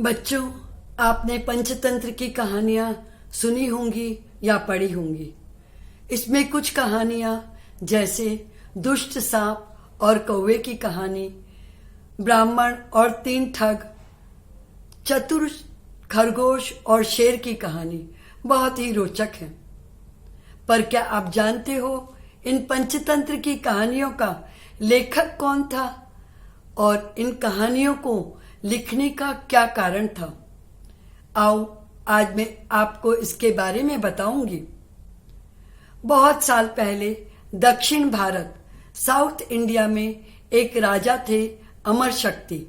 बच्चों, आपने पंचतंत्र की कहानियां सुनी होंगी या पढ़ी होंगी। इसमें कुछ कहानियां जैसे दुष्ट सांप और कौवे की कहानी, ब्राह्मण और 3 ठग, चतुर खरगोश और शेर की कहानी बहुत ही रोचक है। पर क्या आप जानते हो इन पंचतंत्र की कहानियों का लेखक कौन था और इन कहानियों को लिखने का क्या कारण था? आओ आज मैं आपको इसके बारे में बताऊंगी। बहुत साल पहले दक्षिण भारत साउथ इंडिया में एक राजा थे, अमर शक्ति।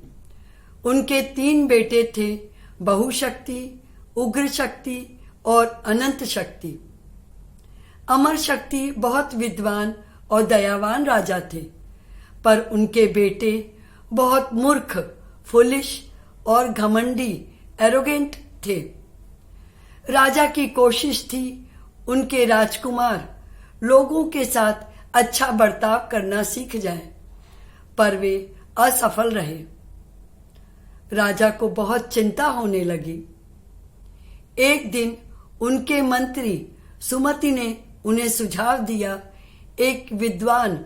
उनके 3 बेटे थे, बहुशक्ति, उग्र शक्ति और अनंत शक्ति। अमर शक्ति बहुत विद्वान और दयावान राजा थे, पर उनके बेटे बहुत मूर्ख, फुलिश और घमंडी, एरोगेंट थे। राजा की कोशिश थी उनके राजकुमार लोगों के साथ अच्छा बर्ताव करना सीख जाएं, पर वे असफल रहे। राजा को बहुत चिंता होने लगी। एक दिन उनके मंत्री सुमति ने उन्हें सुझाव दिया। एक विद्वान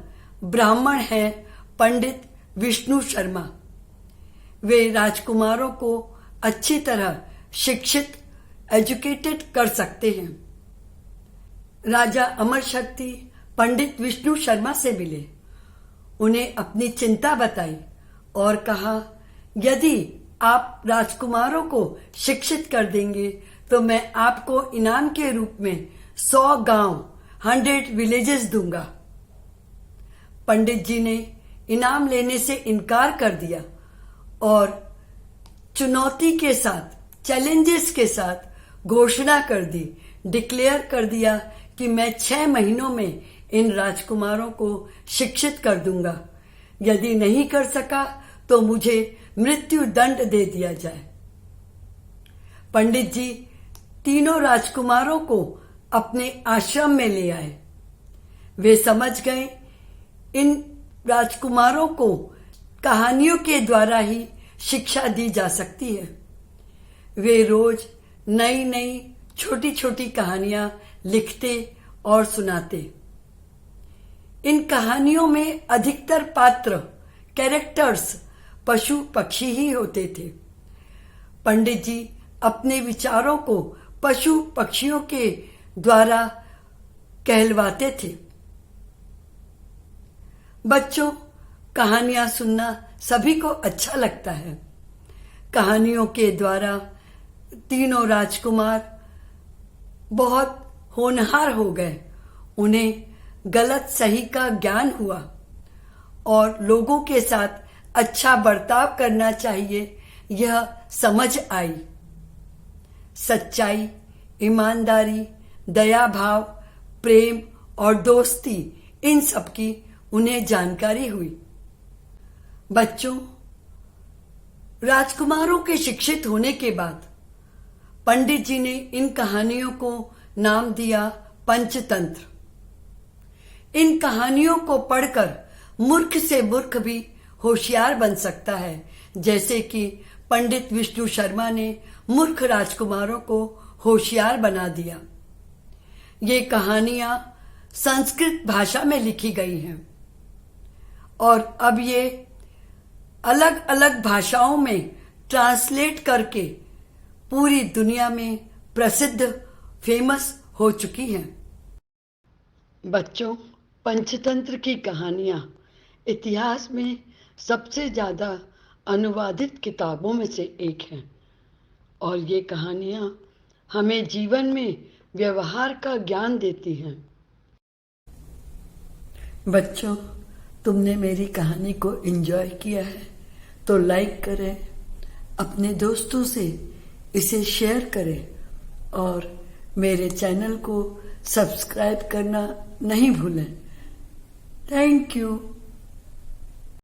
ब्राह्मण हैं, पंडित विष्णु शर्मा। वे राजकुमारों को अच्छी तरह शिक्षित, एजुकेटेड कर सकते हैं। राजा अमर शक्ति पंडित विष्णु शर्मा से मिले, उन्हें अपनी चिंता बताई और कहा, यदि आप राजकुमारों को शिक्षित कर देंगे तो मैं आपको इनाम के रूप में 100 गांव, 100 विलेजेस दूंगा। पंडित जी ने इनाम लेने से इनकार कर दिया और चुनौती के साथ, चैलेंजेस के साथ घोषणा कर दी, डिक्लेयर कर दिया कि मैं 6 महीनों में इन राजकुमारों को शिक्षित कर दूंगा। यदि नहीं कर सका तो मुझे मृत्यु दंड दे दिया जाए। पंडित जी तीनों राजकुमारों को अपने आश्रम में ले आए। वे समझ गए इन राजकुमारों को कहानियों के द्वारा ही शिक्षा दी जा सकती है। वे रोज नई नई छोटी छोटी कहानियां लिखते और सुनाते। इन कहानियों में अधिकतर पात्र, कैरेक्टर्स पशु पक्षी ही होते थे। पंडित जी अपने विचारों को पशु पक्षियों के द्वारा कहलवाते थे। बच्चों, कहानियां सुनना सभी को अच्छा लगता है। कहानियों के द्वारा तीनों राजकुमार बहुत होनहार हो गए। उन्हें गलत सही का ज्ञान हुआ और लोगों के साथ अच्छा बर्ताव करना चाहिए, यह समझ आई। सच्चाई, ईमानदारी, दया भाव, प्रेम और दोस्ती, इन सब की उन्हें जानकारी हुई। बच्चों, राजकुमारों के शिक्षित होने के बाद पंडित जी ने इन कहानियों को नाम दिया पंचतंत्र। इन कहानियों को पढ़कर मूर्ख से मूर्ख भी होशियार बन सकता है, जैसे कि पंडित विष्णु शर्मा ने मूर्ख राजकुमारों को होशियार बना दिया। ये कहानियां संस्कृत भाषा में लिखी गई हैं और अब ये अलग अलग भाषाओं में ट्रांसलेट करके पूरी दुनिया में प्रसिद्ध, फेमस हो चुकी हैं। बच्चों, पंचतंत्र की कहानियां इतिहास में सबसे ज्यादा अनुवादित किताबों में से एक है और ये कहानियां हमें जीवन में व्यवहार का ज्ञान देती हैं। बच्चों, तुमने मेरी कहानी को एंजॉय किया है तो लाइक करें, अपने दोस्तों से इसे शेयर करें और मेरे चैनल को सब्सक्राइब करना नहीं भूलें। Thank you.